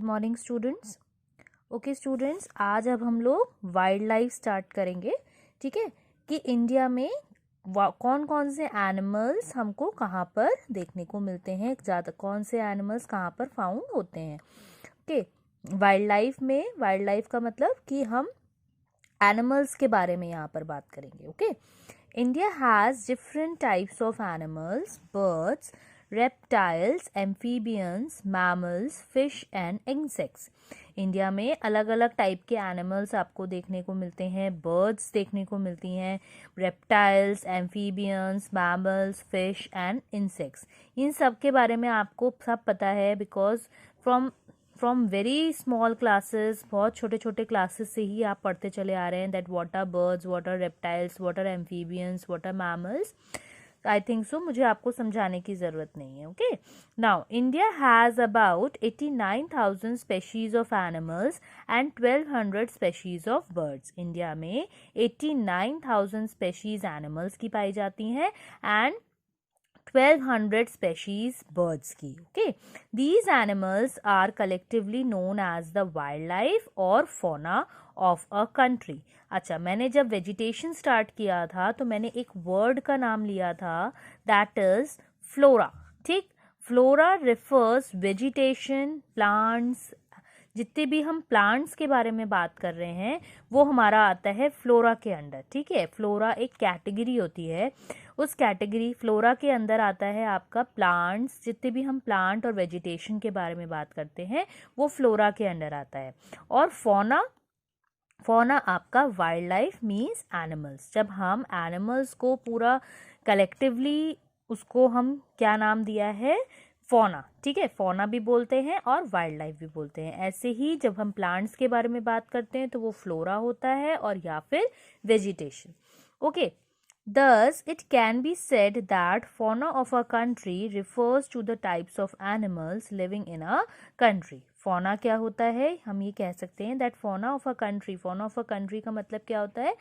Morning students. Okay students, आज अब हम लोग वाइल्ड लाइफ स्टार्ट करेंगे। ठीक है, कि इंडिया में कौन कौन से एनिमल्स हमको कहाँ पर देखने को मिलते हैं, ज़्यादा कौन से एनिमल्स कहाँ पर फाउंड होते हैं। ओके, वाइल्ड लाइफ में, वाइल्ड लाइफ का मतलब कि हम एनिमल्स के बारे में यहाँ पर बात करेंगे। Okay, India has different types of animals: birds, reptiles, amphibians, mammals, fish and insects. India में अलग अलग टाइप के एनिमल्स आपको देखने को मिलते हैं। बर्ड्स देखने को मिलती हैं, reptiles, amphibians, mammals, fish and insects. इन सब के बारे में आपको सब पता है, because from very small classes, बहुत छोटे छोटे क्लासेस से ही आप पढ़ते चले आ रहे हैं that what are birds, what are reptiles, what are amphibians, what are mammals. I think so मुझे आपको समझाने की ज़रूरत नहीं है। Okay, now India has about 89,000 species of animals and 1200 species of birds. India में 89,000 स्पेशीज एनिमल्स की पाई जाती हैं एंड 1200 species birds की। Okay, these animals are collectively known as the wildlife or fauna of a country. अच्छा, मैंने जब vegetation start किया था तो मैंने एक वर्ड का नाम लिया था, दैट इज फ्लोरा। ठीक, फ्लोरा रिफर्स वेजिटेशन, प्लांट्स। जितने भी हम प्लांट्स के बारे में बात कर रहे हैं वो हमारा आता है फ्लोरा के अंडर। ठीक है, फ्लोरा एक कैटेगरी होती है, उस कैटेगरी फ्लोरा के अंदर आता है आपका प्लांट्स। जितने भी हम प्लांट और वेजिटेशन के बारे में बात करते हैं वो फ्लोरा के अंडर आता है। और फौना, फौना आपका वाइल्ड लाइफ मीन्स एनिमल्स। जब हम एनिमल्स को पूरा कलेक्टिवली, उसको हम क्या नाम दिया है, फौना। ठीक है, फौना भी बोलते हैं और वाइल्ड लाइफ भी बोलते हैं। ऐसे ही जब हम प्लांट्स के बारे में बात करते हैं तो वो फ्लोरा होता है और या फिर vegetation. Okay, thus it can be said that fauna of a country refers to the types of animals living in a country. fauna क्या होता है, हम ये कह सकते हैं that fauna of a country, fauna of a country का मतलब क्या होता है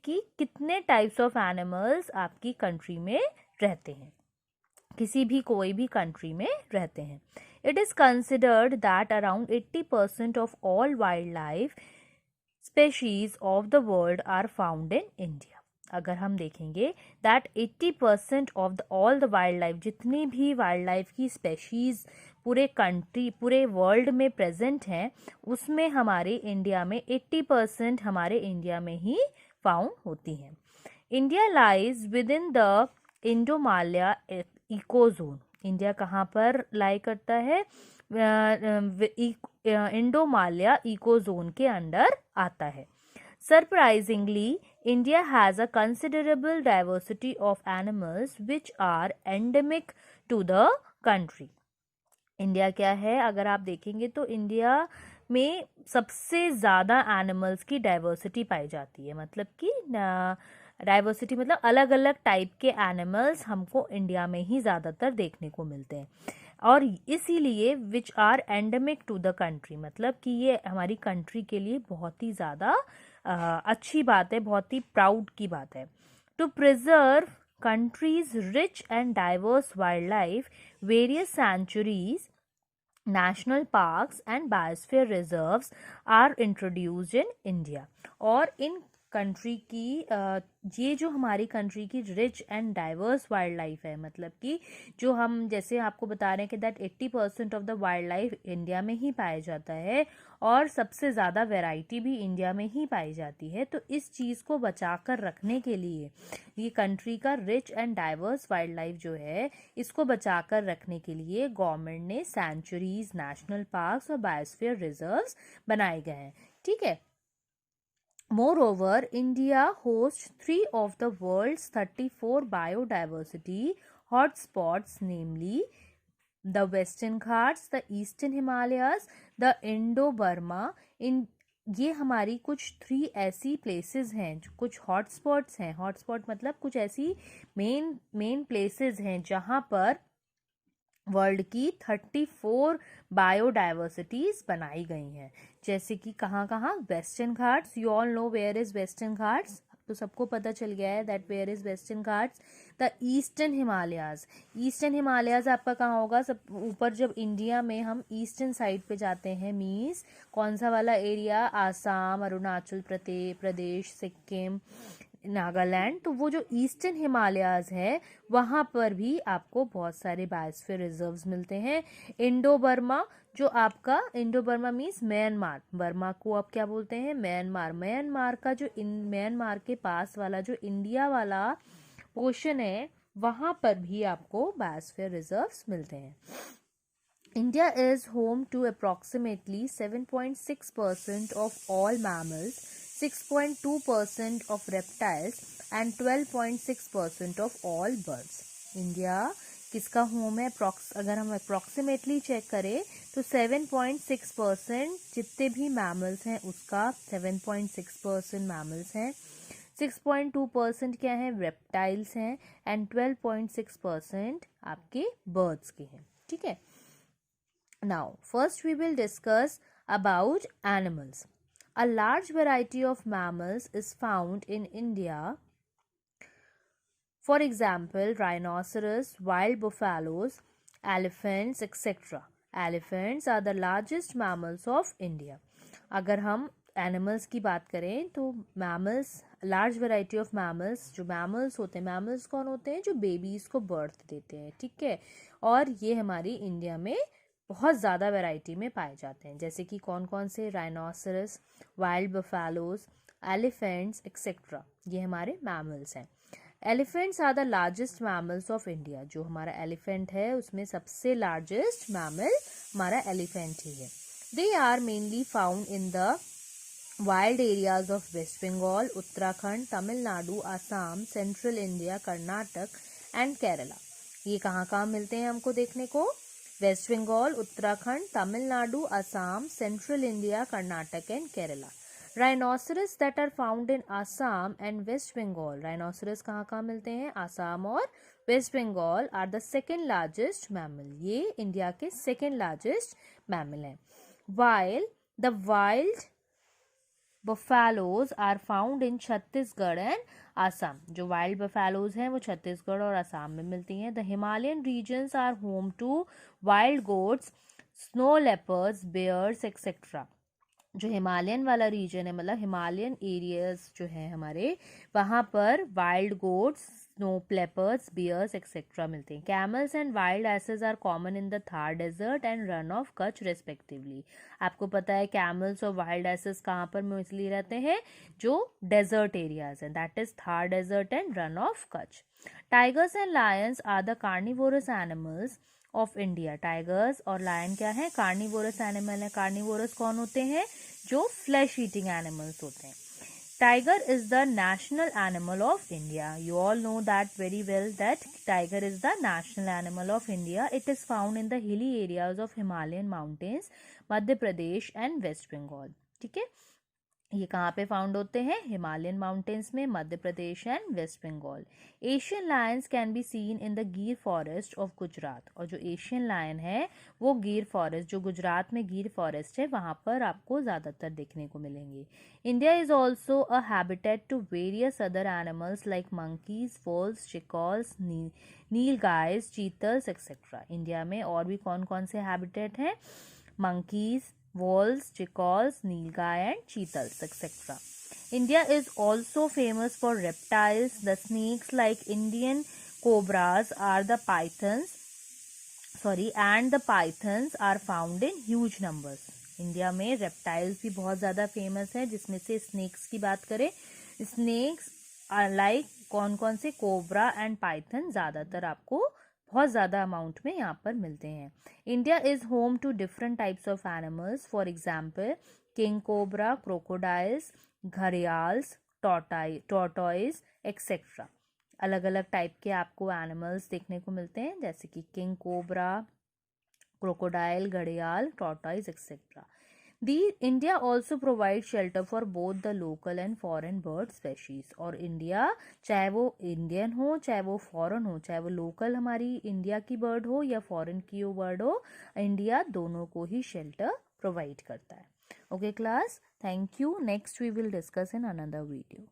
कि कितने types of animals आपकी country में रहते हैं, किसी भी कोई भी कंट्री में रहते हैं। It is considered that around 80% of all wild life species of the world are found in India. अगर हम देखेंगे that 80% of the all the wild life, जितनी भी वाइल्ड लाइफ की स्पेशीज पूरे कंट्री, पूरे वर्ल्ड में प्रेजेंट हैं, उसमें हमारे इंडिया में 80% हमारे इंडिया में ही फाउंड होती हैं। India lies within the Indomalaya eco zone. India कहाँ पर लाई करता है, इंडोमालिया इको जोन के अंडर आता है। Surprisingly India has a considerable diversity of animals which are endemic to the country. India क्या है, अगर आप देखेंगे तो इंडिया में सबसे ज़्यादा एनिमल्स की डाइवर्सिटी पाई जाती है। मतलब कि डाइवर्सिटी मतलब अलग अलग टाइप के एनिमल्स हमको इंडिया में ही ज़्यादातर देखने को मिलते हैं, और इसीलिए which are endemic to the country, मतलब कि ये हमारी कंट्री के लिए बहुत ही ज़्यादा अच्छी बात है, बहुत ही प्राउड की बात है। To preserve country's rich and diverse wildlife, various sanctuaries, national parks and biosphere reserves are introduced in India. और इन कंट्री की ये जो हमारी कंट्री की rich and diverse wild life है, मतलब कि जो हम जैसे आपको बता रहे हैं कि that 80% of the wild life India में ही पाया जाता है और सबसे ज़्यादा वैरायटी भी इंडिया में ही पाई जाती है। तो इस चीज़ को बचा कर रखने के लिए, ये कंट्री का rich and diverse wild life जो है, इसको बचा कर रखने के लिए गवर्नमेंट ने सेंचुरीज, नेशनल पार्क्स और बायोस्फीयर रिजर्व्स बनाए गए हैं। ठीक है, Moreover, India hosts 3 of the world's 34 biodiversity hotspots, namely the Western Ghats, the Eastern Himalayas, the Indo-Burma. ये हमारी कुछ 3 ऐसी प्लेसेस हैं, कुछ हॉटस्पॉट्स हैं। हॉटस्पॉट मतलब कुछ ऐसी मेन प्लेसेस हैं जहाँ पर वर्ल्ड की 34 बायोडाइवर्सिटीज बनाई गई हैं। जैसे कि कहाँ कहाँ, Western Ghats, you all know where is Western Ghats, तो सबको पता चल गया है that where is Western Ghats, the Eastern Himalayas. Eastern Himalayas आपका कहाँ होगा, सब ऊपर जब इंडिया में हम ईस्टर्न साइड पे जाते हैं, मीन्स कौन सा वाला एरिया, आसाम, अरुणाचल प्रदेश, सिक्किम, नागालैंड, तो वो जो ईस्टर्न हिमालयाज है वहाँ पर भी आपको बहुत सारे बायोस्फीयर रिजर्व्स मिलते हैं। इंडो बर्मा, जो आपका Indo Burma means Myanmar, Burma को आप क्या बोलते हैं, म्यांमार। म्यांमार का जो म्यांमार के पास वाला जो इंडिया वाला पोर्शन है वहाँ पर भी आपको बायोस्फीयर रिजर्व्स मिलते हैं। India is home to approximately 7.6% of all mammals, 6.2% of reptiles and 12.6% of all birds. India किसका होम है, अगर हम अप्रॉक्सीमेटली चेक करें तो 7.6% जितने भी मैमल्स हैं उसका 7.6% मैमल्स हैं, 6.2% क्या है, रेप्टाइल्स हैं, एंड 12.6% आपके बर्ड्स के हैं। ठीक है, now first we will discuss about animals. A large variety of mammals is found in India. For example, rhinoceros, wild buffaloes, elephants, etc. Elephants are the largest mammals of India. अगर हम animals की बात करें तो mammals, large variety of mammals, जो mammals होते हैं, mammals कौन होते हैं, जो बेबीज को बर्थ देते हैं। ठीक है, और ये हमारी इंडिया में बहुत ज़्यादा वैरायटी में पाए जाते हैं, जैसे कि कौन कौन से, rhinoceros, wild buffaloes, elephants etcetera, ये हमारे मैमल्स हैं। Elephants are the largest mammals of India, जो हमारा एलिफेंट है उसमें सबसे लार्जेस्ट मैमल हमारा एलिफेंट ही है। They are mainly found in the wild areas of West Bengal, Uttarakhand, Tamil Nadu, Assam, Central India, Karnataka and Kerala. ये कहाँ कहाँ मिलते हैं हमको देखने को, West Bengal, Uttarakhand, Tamil Nadu, Assam, Central India, Karnataka and Kerala. Rhinoceros that are found in Assam and West Bengal, rhinoceros कहाँ कहाँ मिलते हैं, आसाम और West Bengal, are the second largest mammal, ये इंडिया के सेकेंड लार्जेस्ट मैमल हैं। While the wild buffaloes are found in Chhattisgarh and Assam, जो वाइल्ड बफेलोज हैं वो छत्तीसगढ़ और आसाम में मिलती हैं। The Himalayan regions are home to wild goats, snow leopards, bears etcetera. जो हिमालयन वाला रीजन है, मतलब हिमालयन एरियाज जो है हमारे, वहाँ पर wild goats, snow leopards, bears etcetera मिलते हैं। Camels and wild asses are common in the Thar desert and Rann of Kutch respectively. आपको पता है कैमल्स और वाइल्ड एसेस कहाँ पर मोस्टली रहते हैं, जो डेजर्ट एरियाज हैं, that is Thar desert and Rann of Kutch. Tigers and lions are the carnivorous animals of India. Tigers और लायन क्या है, कार्निवोरस एनिमल है। कार्निवोरस कौन होते हैं, जो फ्लैश ईटिंग एनिमल्स होते हैं। Tiger is the national animal of India, you all know that very well that tiger is the national animal of India. It is found in the hilly areas of Himalayan mountains, Madhya Pradesh and West Bengal. ठीक है, ये कहाँ पे found होते हैं, Himalayan mountains में, Madhya Pradesh and West Bengal. Asian lions can be seen in the Gir forest of Gujarat, और जो एशियन लायन है वो गिर फॉरेस्ट, जो गुजरात में गिर फॉरेस्ट है, वहाँ पर आपको ज़्यादातर देखने को मिलेंगे। India is also a habitat to various other animals like monkeys, wolves, jackals, nilgais, chitals etcetera. India में और भी कौन कौन से हैबिटेट हैं, monkeys, wolves, jackals, nilgai and cheetahs, etc. India is also famous for reptiles. The snakes like Indian cobras are the pythons, and the pythons are found in huge numbers. India में reptiles भी बहुत ज़्यादा famous है, जिसमें से snakes की बात करें, snakes are like कौन कौन से, कोबरा एंड पाइथन ज़्यादातर आपको बहुत ज़्यादा अमाउंट में यहाँ पर मिलते हैं। India is home to different types of animals, for example king cobra, crocodiles, gharials, tortoise etcetera. अलग अलग टाइप के आपको एनिमल्स देखने को मिलते हैं, जैसे कि किंग कोबरा, क्रोकोडाइल, घड़ियाल, tortoise etcetera. India also provide shelter for both the local and foreign bird species, और इंडिया चाहे वो इंडियन हो, चाहे वो फॉरेन हो, चाहे वो लोकल हमारी इंडिया की बर्ड हो या फॉरेन की वो बर्ड हो, इंडिया दोनों को ही शेल्टर प्रोवाइड करता है। Okay class, thank you. Next we will discuss in another video.